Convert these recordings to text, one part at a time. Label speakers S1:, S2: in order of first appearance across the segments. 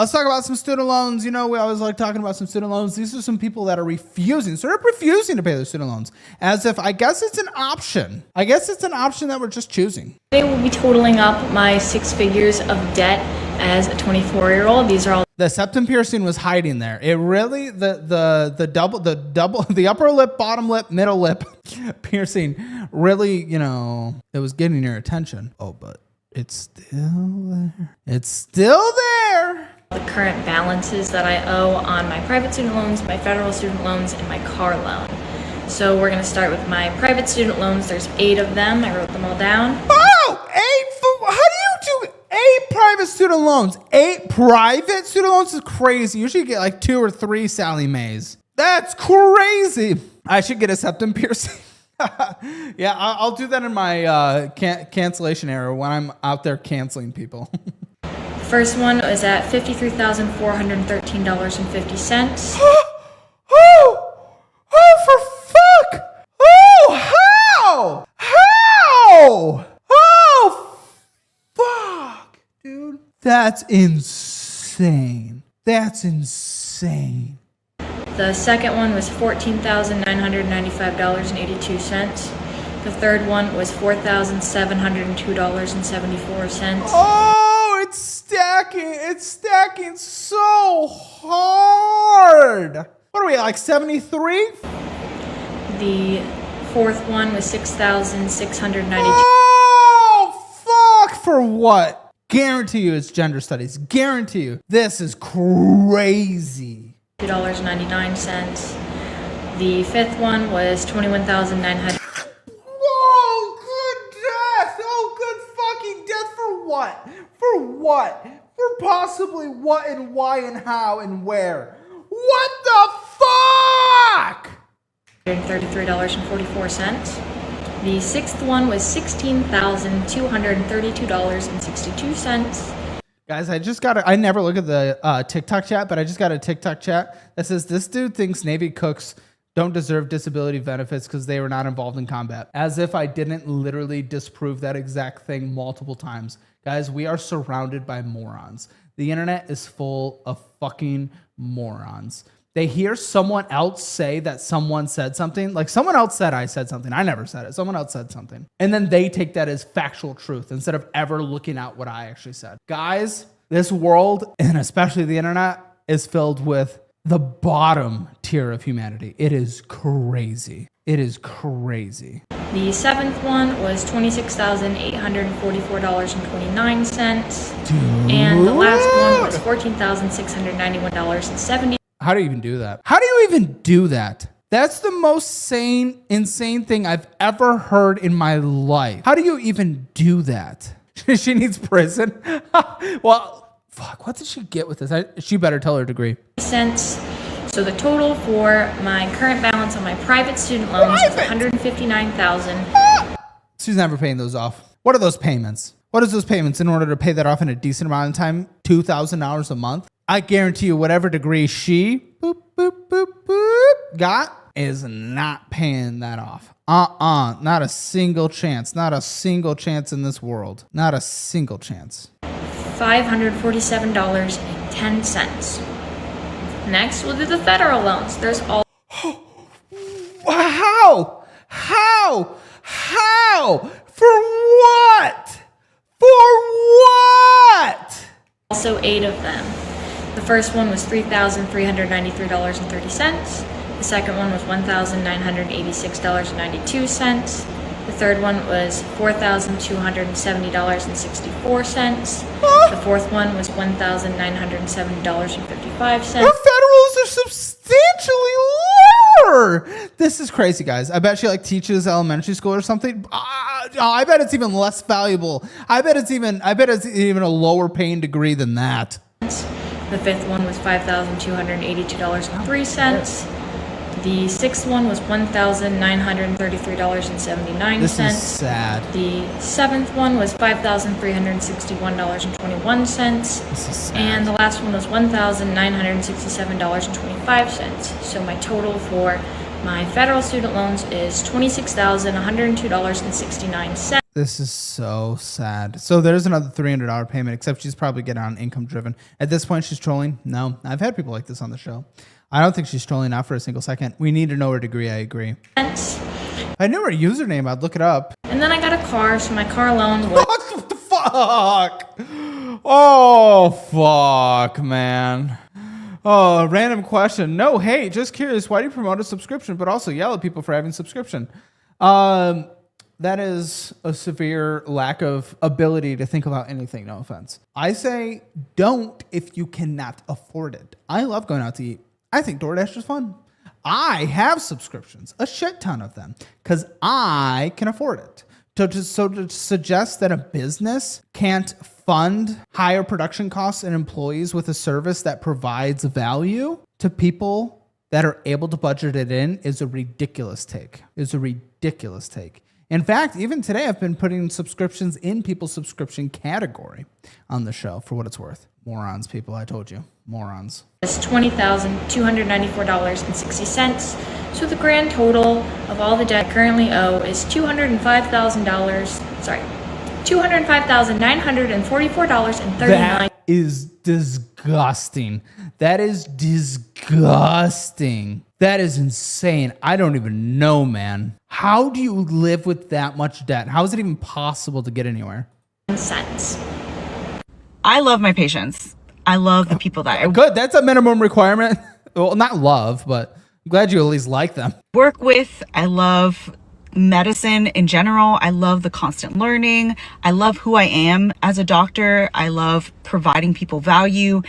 S1: Let's talk about some student loans. You know, we always like talking about some student loans. These are some people that are refusing, sort of refusing to pay their student loans, as if I guess it's an option. I guess it's an option that we're just choosing.
S2: Today we'll be totaling up my 6 figures of debt as a 24-year-old. These are all
S1: The septum piercing was hiding there. It really, the upper lip, bottom lip, middle lip piercing really, you know, it was getting your attention. Oh, but it's still there. It's still there.
S2: the current balances that I owe on my private student loans, my federal student loans, and my car loan. So we're going to start with my private student loans. There's 8 of them. I wrote them all down.
S1: Oh, 8? How do you do 8 private student loans? 8 private student loans is crazy. You should get like 2 or 3 Sally Mays. That's crazy. I should get a septum piercing. Yeah, I'll do that in my cancellation era when I'm out there canceling people.
S2: The first one was at $53,413.50.
S1: Oh, for fuck! Oh, how? Oh, fuck, dude. That's insane. That's insane.
S2: The second one was $14,995.82. The third one was $4,702.74.
S1: Oh, it's stacking. It's stacking so hard. What are we at, like 73?
S2: The fourth one was $6,692.
S1: Oh, fuck. For what? Guarantee you it's gender studies. Guarantee you. This is crazy.
S2: $2.99. The fifth one was $21,900.
S1: Whoa, good death. Oh, good fucking death for what? For what? For possibly what and why and how and where? What the fuck?
S2: $133.44. The sixth one was $16,232.62.
S1: Guys, I never look at the TikTok chat, but I just got a TikTok chat that says this dude thinks Navy cooks don't deserve disability benefits because they were not involved in combat. As if I didn't literally disprove that exact thing multiple times. Guys, we are surrounded by morons. The internet is full of fucking morons. They hear someone else say that someone said something, like someone else said I said something. I never said it. Someone else said something. And then they take that as factual truth instead of ever looking at what I actually said. Guys, this world, and especially the internet, is filled with the bottom tier of humanity. It is crazy. It is crazy.
S2: The seventh one was $26,844.29. And the last one was $14,691.70.
S1: How do you even do that? How do you even do that? That's the most insane thing I've ever heard in my life. How do you even do that? She needs prison. Well, fuck, what did she get with this? She better tell her degree.
S2: Cents. So the total for my current balance on my private student loans is $159,000.
S1: She's never paying those off. What are those payments? What is those payments in order to pay that off in a decent amount of time? $2,000 a month? I guarantee you whatever degree she got is not paying that off. Not a single chance. Not a single chance in this world. Not a single chance.
S2: $547.10. Next, we'll do the federal loans. There's all...
S1: How? For what?
S2: Also 8 of them. The first one was $3,393.30. The second one was $1,986.92. The third one was $4,270.64. The fourth one was $1,970.55.
S1: Her federals are substantially lower. This is crazy, guys. I bet she like teaches elementary school or something. I bet it's even less valuable. I bet it's even a lower paying degree than that.
S2: The fifth one was $5,282.03. The sixth one was $1,933.79.
S1: This is sad.
S2: The seventh one was $5,361.21.
S1: This is sad.
S2: And the last one was $1,967.25. So my total for my federal student loans is $26,102.69.
S1: This is so sad. So there's another $300 payment, except she's probably getting on income driven. At this point, she's trolling. No, I've had people like this on the show. I don't think she's trolling out for a single second. We need to know her degree. I agree. If I knew her username, I'd look it up.
S2: And then I got a car, so my car loan was...
S1: What the fuck? Oh, fuck, man. Oh, random question. No, hey, just curious. Why do you promote a subscription, but also yell at people for having subscription? That is a severe lack of ability to think about anything. No offense. I say don't if you cannot afford it. I love going out to eat. I think DoorDash is fun. I have subscriptions, a shit ton of them, because I can afford it. So to suggest that a business can't fund higher production costs and employees with a service that provides value to people that are able to budget it in is a ridiculous take. In fact, even today, I've been putting subscriptions in people's subscription category on the show for what it's worth. Morons, people, I told you. Morons.
S2: It's $20,294.60. So the grand total of all the debt I currently owe is $205,944.39.
S1: That is disgusting. That is disgusting. That is insane. I don't even know, man. How do you live with that much debt? How is it even possible to get anywhere?
S2: Cents.
S3: I love my patients. I love the people that I
S1: Good. That's a minimum requirement. Well, not love, but I'm glad you at least like them.
S3: work with. I love medicine in general. I love the constant learning. I love who I am as a doctor. I love providing people value,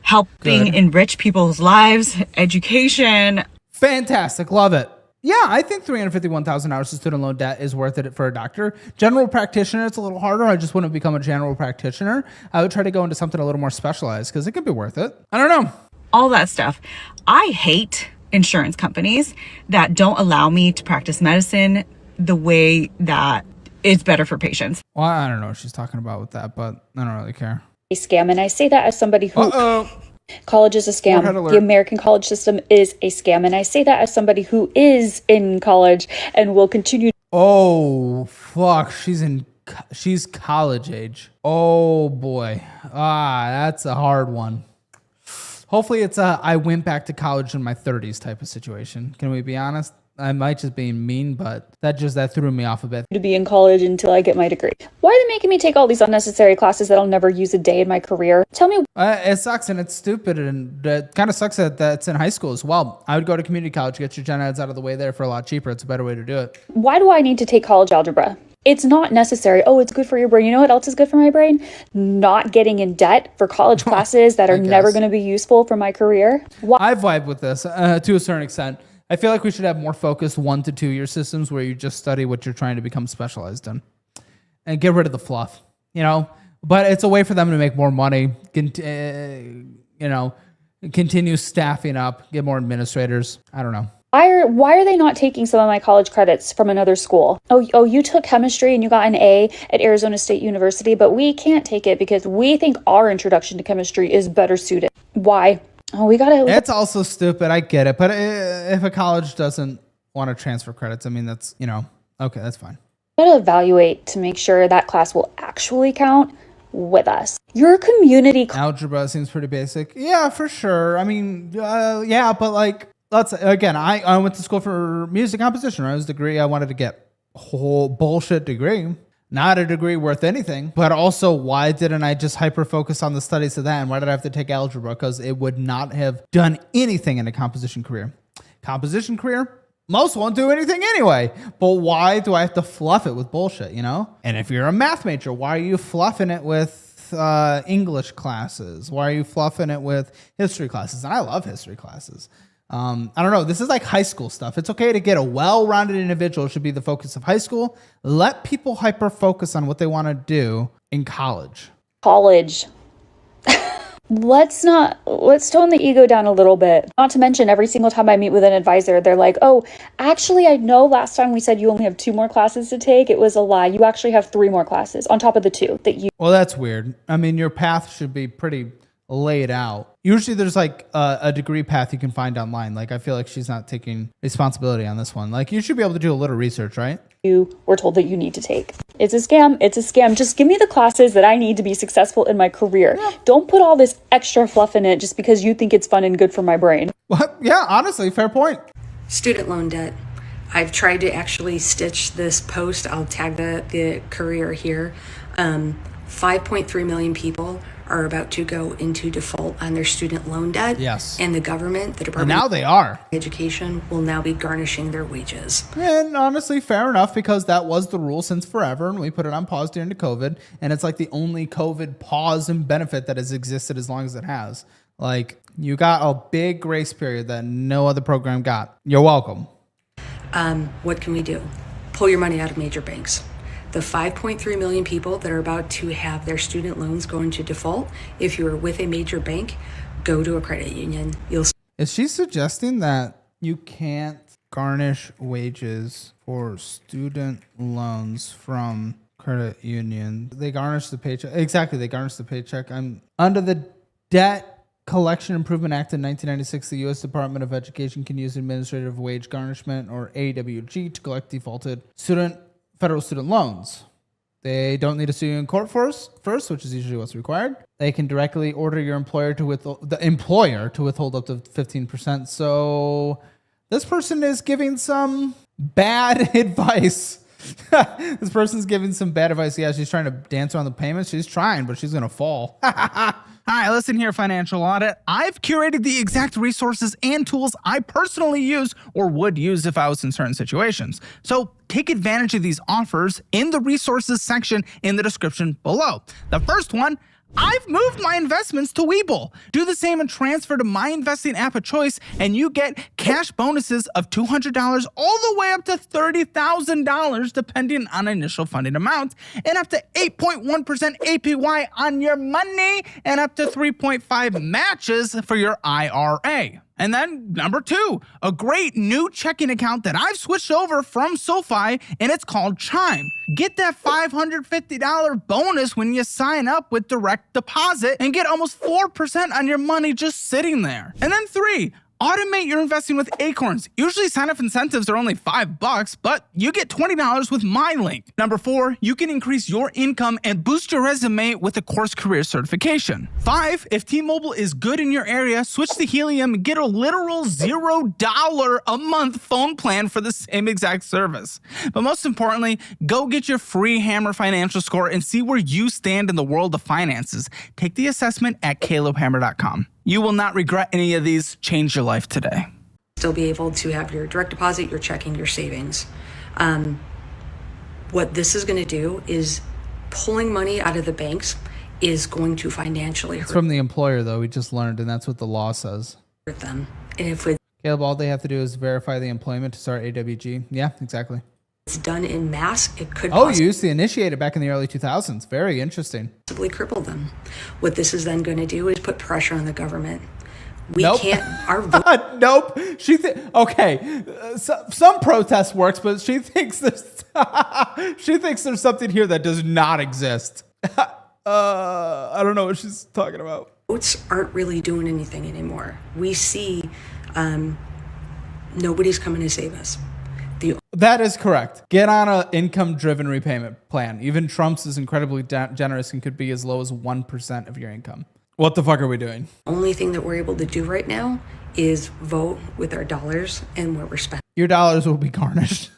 S3: helping enrich people's lives, education.
S1: Fantastic. Love it. Yeah, I think $351,000 of student loan debt is worth it for a doctor. General practitioner, it's a little harder. I just wouldn't become a general practitioner. I would try to go into something a little more specialized because it could be worth it. I don't know.
S3: All that stuff. I hate insurance companies that don't allow me to practice medicine the way that is better for patients.
S1: Well, I don't know what she's talking about with that, but I don't really care.
S4: A scam, and I say that as somebody who
S1: Uh-oh.
S4: college is a scam. The American college system is a scam, and I say that as somebody who is in college and will continue.
S1: Oh, fuck. She's college age. Oh, boy. That's a hard one. Hopefully it's a I went back to college in my 30s type of situation. Can we be honest? I might just be mean, but that threw me off a bit.
S4: To be in college until I get my degree. Why are they making me take all these unnecessary classes that I'll never use a day in my career? Tell me.
S1: It sucks and it's stupid, and it kind of sucks that it's in high school as well. I would go to community college, get your gen eds out of the way there for a lot cheaper. It's a better way to do it.
S4: Why do I need to take college algebra? It's not necessary. Oh, it's good for your brain. You know what else is good for my brain? Not getting in debt for college classes that are never going to be useful for my career. Why?
S1: I vibe with this to a certain extent. I feel like we should have more focused 1 to 2 year systems where you just study what you're trying to become specialized in and get rid of the fluff, but it's a way for them to make more money, continue staffing up, get more administrators. I don't know.
S4: Why are they not taking some of my college credits from another school? Oh, you took chemistry and you got an A at Arizona State University, but we can't take it because we think our introduction to chemistry is better suited. Why? Oh, it's
S1: also stupid. I get it. But if a college doesn't want to transfer credits, I mean, that's, okay, that's fine.
S4: Gotta evaluate to make sure that class will actually count with us. Your community
S1: algebra seems pretty basic. Yeah, for sure. I mean, yeah, but like, I went to school for music composition. I was a degree. I wanted to get a whole bullshit degree. Not a degree worth anything, but also why didn't I just hyper focus on the studies of that? And why did I have to take algebra? Because it would not have done anything in a composition career. Composition career, most won't do anything anyway. But why do I have to fluff it with bullshit, And if you're a math major, why are you fluffing it with English classes? Why are you fluffing it with history classes? And I love history classes. I don't know. This is like high school stuff. It's okay to get a well-rounded individual. It should be the focus of high school. Let people hyper-focus on what they want to do in college.
S4: Let's tone the ego down a little bit. Not to mention, every single time I meet with an advisor, they're like, oh, actually, I know last time we said you only have 2 more classes to take. It was a lie. You actually have 3 more classes on top of the 2 that you...
S1: Well, that's weird. I mean, your path should be pretty laid out. Usually there's like a degree path you can find online. Like I feel like she's not taking responsibility on this one. Like you should be able to do a little research, right?
S4: You were told that you need to take. It's a scam. It's a scam. Just give me the classes that I need to be successful in my career. Yeah. Don't put all this extra fluff in it just because you think it's fun and good for my brain.
S1: What? Yeah, honestly, fair point.
S5: Student loan debt. I've tried to actually stitch this post. I'll tag the career here. 5.3 million people are about to go into default on their student loan debt.
S1: Yes.
S5: And the government, the Department
S1: now they are.
S5: of Education, will now be garnishing their wages.
S1: And honestly, fair enough, because that was the rule since forever, and we put it on pause during the COVID, and it's like the only COVID pause and benefit that has existed as long as it has. Like, you got a big grace period that no other program got. You're welcome.
S5: What can we do? Pull your money out of major banks. The 5.3 million people that are about to have their student loans go into default, if you're with a major bank, go to a credit union.
S1: Is she suggesting that you can't garnish wages for student loans from credit union? They garnish the paycheck. Exactly, they garnish the paycheck. I'm under the Debt Collection Improvement Act in 1996. The U.S. Department of Education can use administrative wage garnishment, or AWG, to collect defaulted federal student loans. They don't need to sue you in court first, which is usually what's required. They can directly order your employer to withhold up to 15%. So this person is giving some bad advice. This person's giving some bad advice. Yeah, she's trying to dance around the payments. She's trying, but she's going to fall. Hi, listen here, Financial Audit. I've curated the exact resources and tools I personally use or would use if I was in certain situations. So take advantage of these offers in the resources section in the description below. The first one, I've moved my investments to Webull. Do the same and transfer to my investing app of choice, and you get cash bonuses of $200 all the way up to $30,000 depending on initial funding amount, and up to 8.1% APY on your money, and up to 3.5 matches for your IRA. And then number 2, a great new checking account that I've switched over from SoFi, and it's called Chime. Get that $550 bonus when you sign up with direct deposit and get almost 4% on your money just sitting there. And then 3, automate your investing with Acorns. Usually sign-up incentives are only $5, but you get $20 with my link. Number 4, you can increase your income and boost your resume with a course career certification. 5, if T-Mobile is good in your area, switch to Helium and get a literal $0 a month phone plan for the same exact service. But most importantly, go get your free Hammer financial score and see where you stand in the world of finances. Take the assessment at calebhammer.com. You will not regret any of these. Change your life today.
S5: Still be able to have your direct deposit, your checking, your savings. What this is going to do is pulling money out of the banks is going to financially
S1: It's from the employer, though. We just learned, and that's what the law says.
S5: hurt them. And if it's
S1: Caleb, all they have to do is verify the employment to start AWG. Yeah, exactly.
S5: done in mass, it could
S1: you used to initiate it back in the early 2000s. Very interesting.
S5: possibly cripple them. What this is then going to do is put pressure on the government. We
S1: Nope.
S5: can't. Our
S1: Nope. Okay. Some protest works, but she thinks there's there's something here that does not exist. I don't know what she's talking about.
S5: votes aren't really doing anything anymore. We see nobody's coming to save us.
S1: That is correct. Get on an income-driven repayment plan. Even Trump's is incredibly generous and could be as low as 1% of your income. What the fuck are we doing?
S5: Only thing that we're able to do right now is vote with our dollars and what we're spending
S1: Your dollars will be garnished.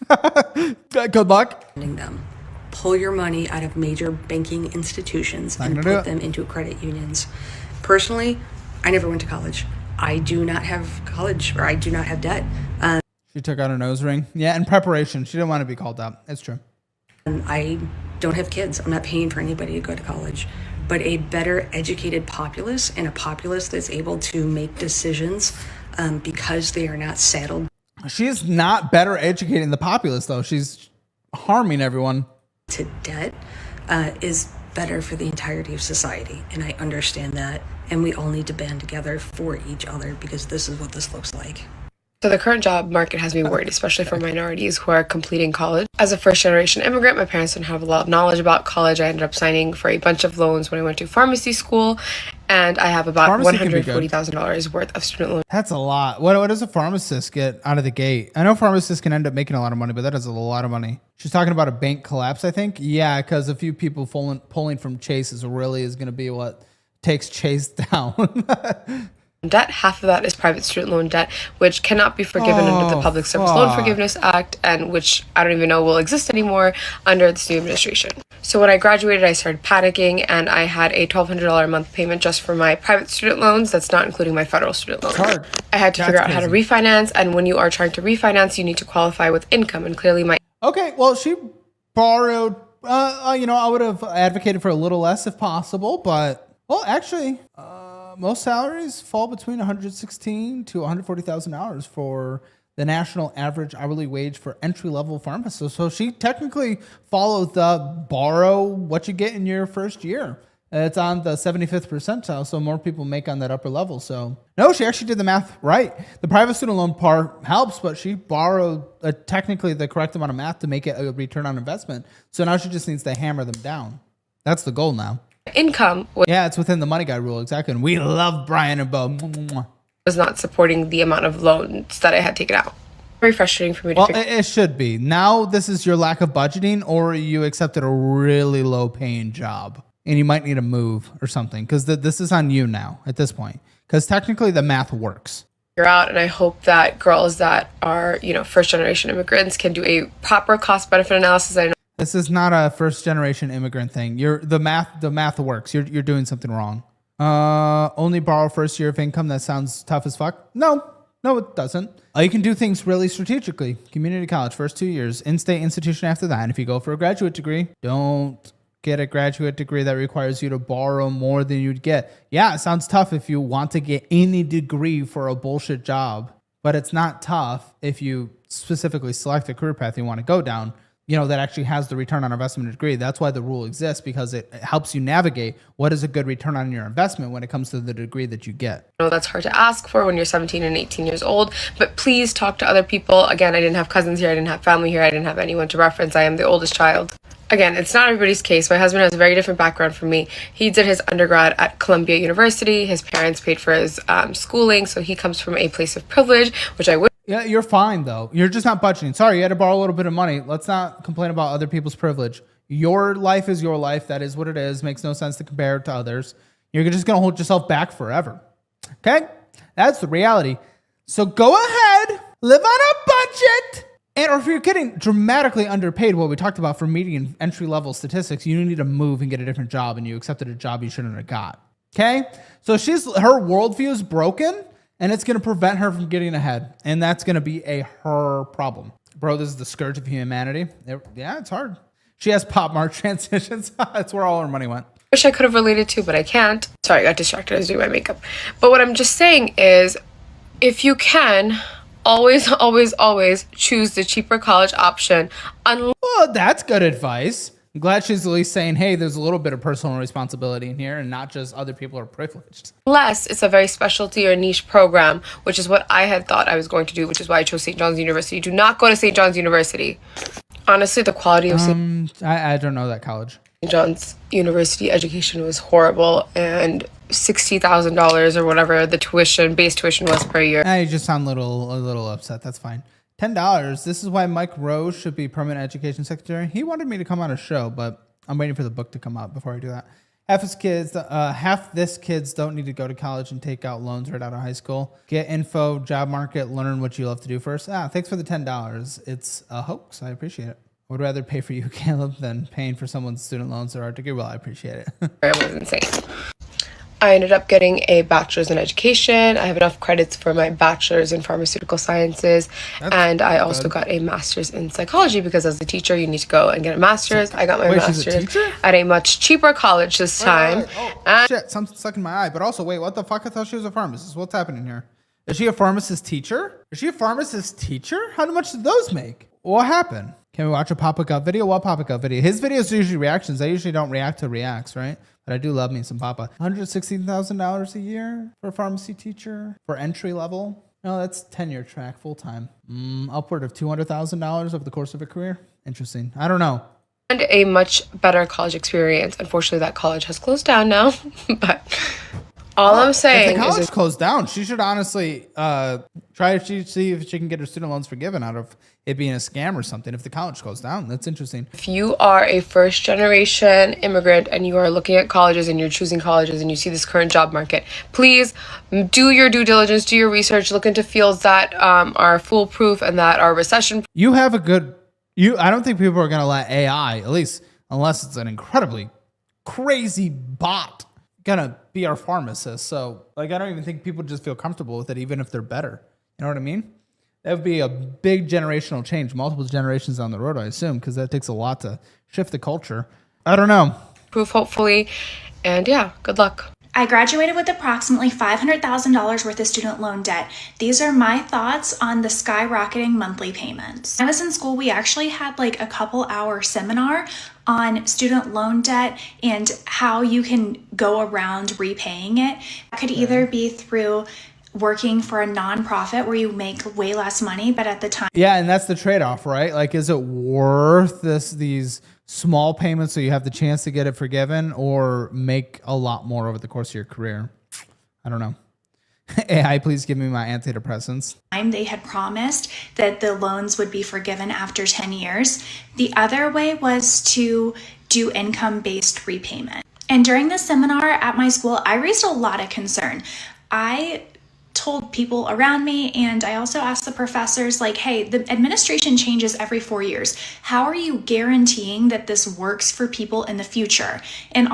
S1: Good luck.
S5: them. Pull your money out of major banking institutions and
S1: gonna do
S5: put
S1: it.
S5: them into credit unions. Personally, I never went to college. I do not have college, or I do not have debt.
S1: She took out her nose ring. Yeah, in preparation. She didn't want to be called out. It's true.
S5: I don't have kids. I'm not paying for anybody to go to college. But a better educated populace, and a populace that's able to make decisions because they are not saddled
S1: She's not better educating the populace, though. She's harming everyone.
S5: to debt, is better for the entirety of society. And I understand that. And we all need to band together for each other, because this is what this looks like.
S6: So the current job market has me worried, especially for minorities who are completing college. As a first-generation immigrant, my parents didn't have a lot of knowledge about college. I ended up signing for a bunch of loans when I went to pharmacy school, and I have about $140,000 worth of student loans.
S1: That's a lot. What does a pharmacist get out of the gate? I know pharmacists can end up making a lot of money, but that is a lot of money. She's talking about a bank collapse, I think. Yeah, because a few people pulling from Chase is going to be what takes Chase down.
S6: Debt. Half of that is private student loan debt, which cannot be forgiven under the Public Service Loan Forgiveness Act, and which I don't even know will exist anymore under this new administration. So when I graduated, I started panicking, and I had a $1,200 a month payment just for my private student loans. That's not including my federal student loans. I had to figure out how to refinance, and when you are trying to refinance, you need to qualify with income, and clearly my...
S1: Okay, well, she borrowed, I would have advocated for a little less if possible, but, well, actually... most salaries fall between $116,000 to $140,000 for the national average hourly wage for entry-level pharmacists. So she technically followed the borrow what you get in your first year. It's on the 75th percentile, so more people make on that upper level. So no, she actually did the math right. The private student loan part helps, but she borrowed technically the correct amount of math to make it a return on investment. So now she just needs to hammer them down. That's the goal now.
S6: Income
S1: it's within the money guy rule, exactly. And we love Brian and Bo.
S6: Was not supporting the amount of loans that I had taken out. Very frustrating for me to figure.
S1: It should be. Now this is your lack of budgeting, or you accepted a really low paying job and you might need to move or something, because this is on you now at this point, because technically the math works.
S6: Out, and I hope that girls that are, first generation immigrants can do a proper cost benefit analysis. I know
S1: this is not a first generation immigrant thing. The math works. You're doing something wrong. Only borrow first year of income. That sounds tough as fuck. No, it doesn't. You can do things really strategically. Community college, first 2 years. In-state institution after that. And if you go for a graduate degree, don't get a graduate degree that requires you to borrow more than you'd get. Yeah, it sounds tough if you want to get any degree for a bullshit job, but it's not tough if you specifically select a career path you want to go down, that actually has the return on investment degree. That's why the rule exists, because it helps you navigate what is a good return on your investment when it comes to the degree that you get.
S6: I know that's hard to ask for when you're 17 and 18 years old, but please talk to other people. Again, I didn't have cousins here. I didn't have family here. I didn't have anyone to reference. I am the oldest child. Again, it's not everybody's case. My husband has a very different background from me. He did his undergrad at Columbia University. His parents paid for his schooling, so he comes from a place of privilege, which I would.
S1: Yeah, you're fine, though. You're just not budgeting. Sorry, you had to borrow a little bit of money. Let's not complain about other people's privilege. Your life is your life. That is what it is. Makes no sense to compare it to others. You're just going to hold yourself back forever. Okay? That's the reality. So go ahead, live on a budget. And or if you're getting dramatically underpaid, what we talked about for median entry-level statistics, you need to move and get a different job, and you accepted a job you shouldn't have got. Okay? So her worldview is broken, and it's going to prevent her from getting ahead. And that's going to be her problem. Bro, this is the scourge of humanity. It's hard. She has Pop Mart transitions. That's where all her money went.
S6: Wish I could have related to, but I can't. Sorry, I got distracted. I was doing my makeup. But what I'm just saying is, if you can, always, always, always choose the cheaper college option.
S1: Well, that's good advice. I'm glad she's at least saying, hey, there's a little bit of personal responsibility in here and not just other people are privileged.
S6: Unless it's a very specialty or niche program, which is what I had thought I was going to do, which is why I chose St. John's University. Do not go to St. John's University. Honestly, the quality of
S1: I don't know that college.
S6: St. John's University education was horrible, and $60,000 or whatever the base tuition was per year.
S1: You just sound a little upset. That's fine. $10. This is why Mike Rose should be permanent education secretary. He wanted me to come on a show, but I'm waiting for the book to come out before I do that. Half this kids don't need to go to college and take out loans right out of high school. Get info, job market, learn what you love to do first. Thanks for the $10. It's a hoax. I appreciate it. I would rather pay for you, Caleb, than paying for someone's student loans or art degree. Well, I appreciate it.
S6: It was insane. I ended up getting a bachelor's in education. I have enough credits for my bachelor's in pharmaceutical sciences. And I also got a master's in psychology, because as a teacher, you need to go and get a master's. I got my master's at a much cheaper college this time.
S1: Shit, something's stuck in my eye. But also, wait, what the fuck? I thought she was a pharmacist. What's happening here? Is she a pharmacist teacher? How much did those make? What happened? Can we watch a Papa Gut video? What Papa Gut video? His videos are usually reactions. I usually don't react to reacts, right? But I do love me some Papa. $116,000 a year for a pharmacy teacher for entry level. No, that's tenure track, full time. Upward of $200,000 over the course of a career. Interesting. I don't know.
S6: And a much better college experience. Unfortunately, that college has closed down now. But all I'm saying
S1: if the college
S6: is,
S1: closed down, she should honestly try to see if she can get her student loans forgiven out of it being a scam or something. If the college closed down, that's interesting.
S6: if you are a first generation immigrant and you are looking at colleges and you're choosing colleges and you see this current job market, please do your due diligence, do your research, look into fields that are foolproof and that are recession.
S1: You have a good. I don't think people are going to let AI, at least unless it's an incredibly crazy bot, gonna be our pharmacist. So like, I don't even think people just feel comfortable with it, even if they're better. You know what I mean? That would be a big generational change, multiple generations down the road, I assume, because that takes a lot to shift the culture. I don't know.
S6: Proof, hopefully. And yeah, good luck.
S7: I graduated with approximately $500,000 worth of student loan debt. These are my thoughts on the skyrocketing monthly payments. When I was in school, we actually had like a couple-hour seminar on student loan debt and how you can go around repaying it. It could either be through working for a nonprofit where you make way less money, but at the time.
S1: Yeah, and that's the trade-off, right? Like, is it worth these small payments so you have the chance to get it forgiven, or make a lot more over the course of your career? I don't know. AI, please give me my antidepressants.
S7: They had promised that the loans would be forgiven after 10 years. The other way was to do income-based repayment. And during the seminar at my school, I raised a lot of concern. I told people around me, and I also asked the professors, like, hey, the administration changes every 4 years. How are you guaranteeing that this works for people in the future? And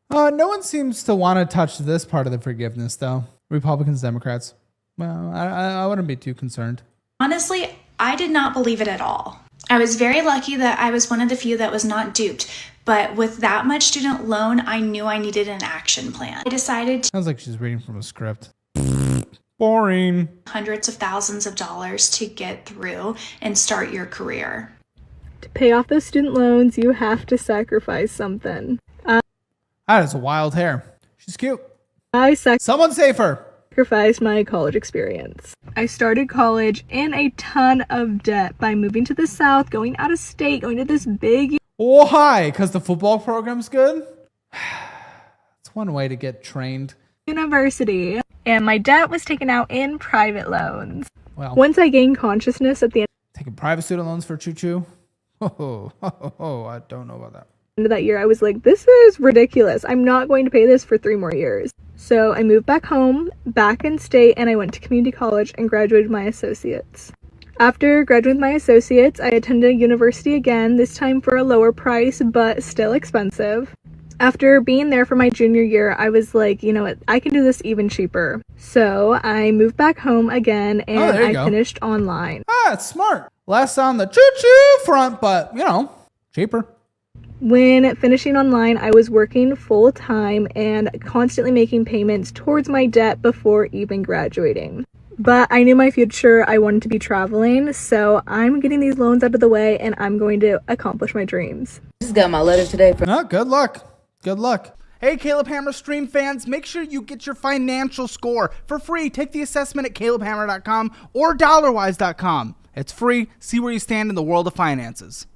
S1: no one seems to want to touch this part of the forgiveness, though. Republicans, Democrats. Well, I wouldn't be too concerned.
S7: honestly, I did not believe it at all. I was very lucky that I was one of the few that was not duped. But with that much student loan, I knew I needed an action plan. I decided to
S1: Sounds like she's reading from a script. Boring.
S7: hundreds of thousands of dollars to get through and start your career.
S8: To pay off those student loans, you have to sacrifice something.
S1: That is wild hair. She's cute.
S8: I
S1: Someone save her.
S8: sacrificed my college experience. I started college in a ton of debt by moving to the South, going out of state, going to this big
S1: Why? Because the football program's good? It's one way to get trained.
S8: university, and my debt was taken out in private loans.
S1: Well,
S8: Once I gained consciousness at the
S1: taking private student loans for choo-choo? I don't know about that.
S8: end of that year, I was like, this is ridiculous. I'm not going to pay this for 3 more years. So I moved back home, back in state, and I went to community college and graduated my associates. After graduating with my associates, I attended university again, this time for a lower price, but still expensive. After being there for my junior year, I was like, you know what, I can do this even cheaper. So I moved back home again, and
S1: there you
S8: I
S1: go.
S8: finished online.
S1: It's smart. Less on the choo-choo front, but, cheaper.
S8: When finishing online, I was working full time and constantly making payments towards my debt before even graduating. But I knew my future, I wanted to be traveling, so I'm getting these loans out of the way and I'm going to accomplish my dreams.
S9: Just got my letter today from
S1: Good luck. Good luck. Hey, Caleb Hammer stream fans, make sure you get your financial score for free. Take the assessment at calebhammer.com or dollarwise.com. It's free. See where you stand in the world of finances.